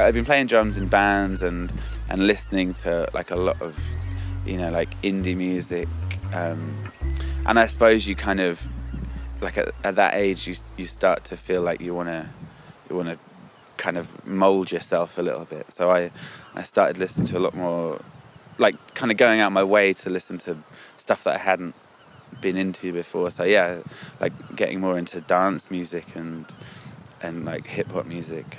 I've been playing drums in bands and listening to like a lot of, like indie music. And I suppose you kind of, like at that age, you start to feel like you want to kind of mold yourself a little bit. So I started listening to a lot more, like kind of going out my way to listen to stuff that I hadn't been into before. So yeah, like getting more into dance music and like hip hop music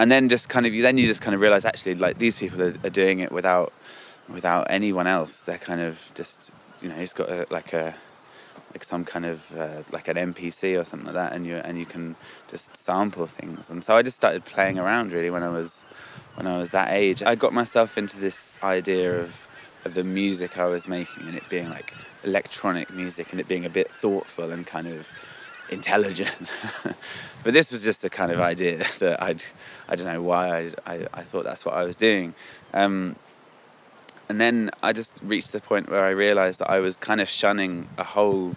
and then just kind of you just kind of realize actually like these people are doing it without anyone else. They're kind of just he's got like some kind of like an MPC or something like that, and you can just sample things. And so I just started playing around really when I was that age. I got myself into this idea of the music I was making and it being like electronic music and it being a bit thoughtful and kind of intelligent. But this was just a kind of idea that I don't know why I thought that's what I was doing. And then I just reached the point where I realized that I was kind of shunning a whole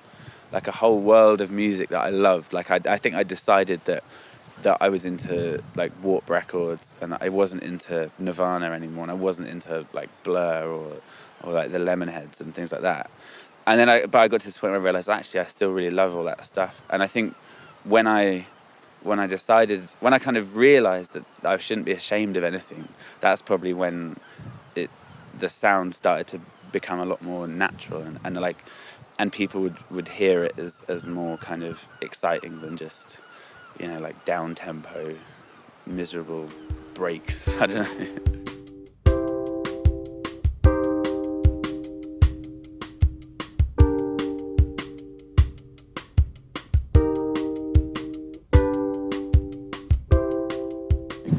world of music that I loved. Like I think I decided that I was into like Warp Records and I wasn't into Nirvana anymore, and I wasn't into like Blur or like the Lemonheads and things like that. And then I got to this point where I realized actually I still really love all that stuff. And I think when I kind of realized that I shouldn't be ashamed of anything, that's probably when the sound started to become a lot more natural and people would hear it as more kind of exciting than just like down tempo miserable breaks. I don't know.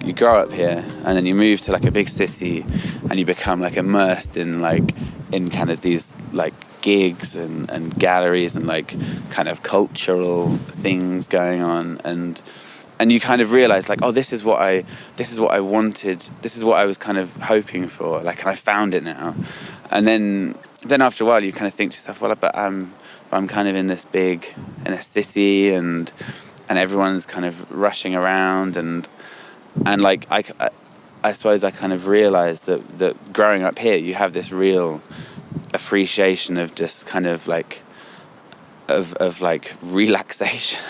You grow up here and then you move to like a big city and you become like immersed in kind of these like gigs and galleries and like kind of cultural things going on, and you kind of realize like, oh, this is what I wanted, this is what I was kind of hoping for, like, and I found it now. And then after a while you kind of think to yourself, well, but I'm kind of in a city and everyone's kind of rushing around and like I suppose I kind of realized that growing up here you have this real appreciation of just kind of like of like relaxation.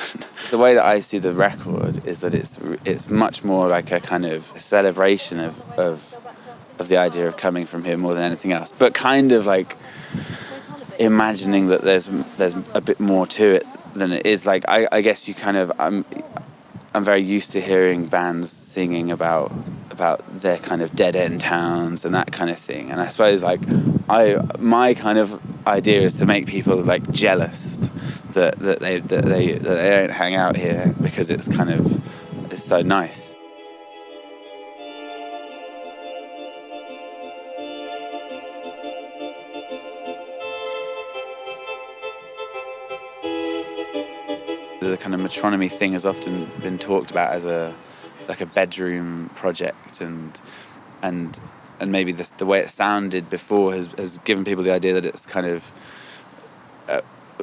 The way that I see the record is that it's much more like a kind of celebration of the idea of coming from here more than anything else, but kind of like imagining that there's a bit more to it than it is. Like I guess you kind of I'm very used to hearing bands singing about their kind of dead end towns and that kind of thing, and I suppose like my kind of idea is to make people like jealous that they don't hang out here because it's so nice. The kind of Metronomy thing has often been talked about as a bedroom project, and maybe the way it sounded before has given people the idea that it's kind of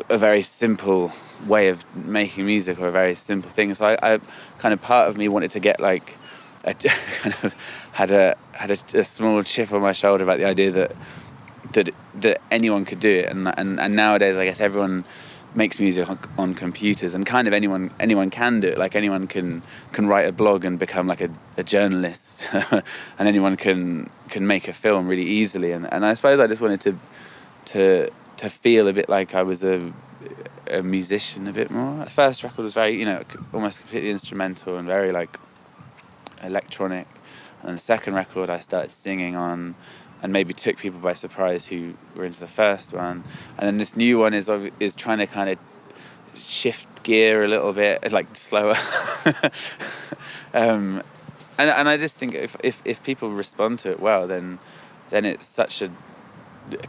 a very simple way of making music or a very simple thing. So I kind of, part of me wanted to get like kind of had a small chip on my shoulder about the idea that anyone could do it, and nowadays I guess everyone makes music on computers, and kind of anyone can do it. Like anyone can write a blog and become like a journalist, and anyone can make a film really easily. And I suppose I just wanted to feel a bit like I was a musician a bit more. The first record was very almost completely instrumental and very like electronic, and the second record I started singing on, and maybe took people by surprise who were into the first one. And then this new one is trying to kind of shift gear a little bit, like slower. And I just think if people respond to it well, then it's such a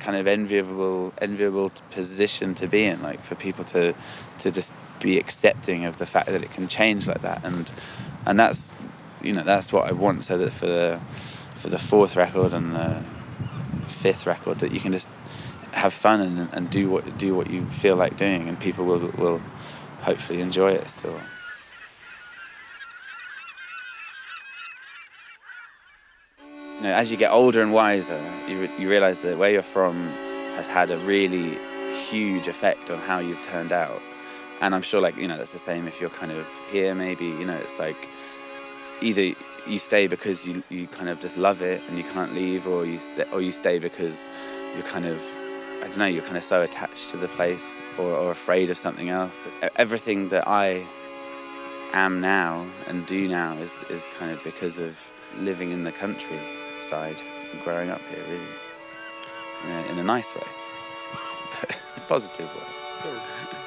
kind of enviable position to be in, like for people to just be accepting of the fact that it can change like that, and that's that's what I want, so that for the fourth record and the fifth record, that you can just have fun and do what you feel like doing, and people will hopefully enjoy it still. You know, as you get older and wiser, you realise that where you're from has had a really huge effect on how you've turned out. And I'm sure, like, you know, that's the same if you're kind of here, maybe, you know, it's like either you stay because you kind of just love it and you can't leave, or you stay because you're kind of, I don't know, you're kind of so attached to the place or afraid of something else. Everything that I am now and do now is kind of because of living in the countryside and growing up here, really, in a nice way, a positive way.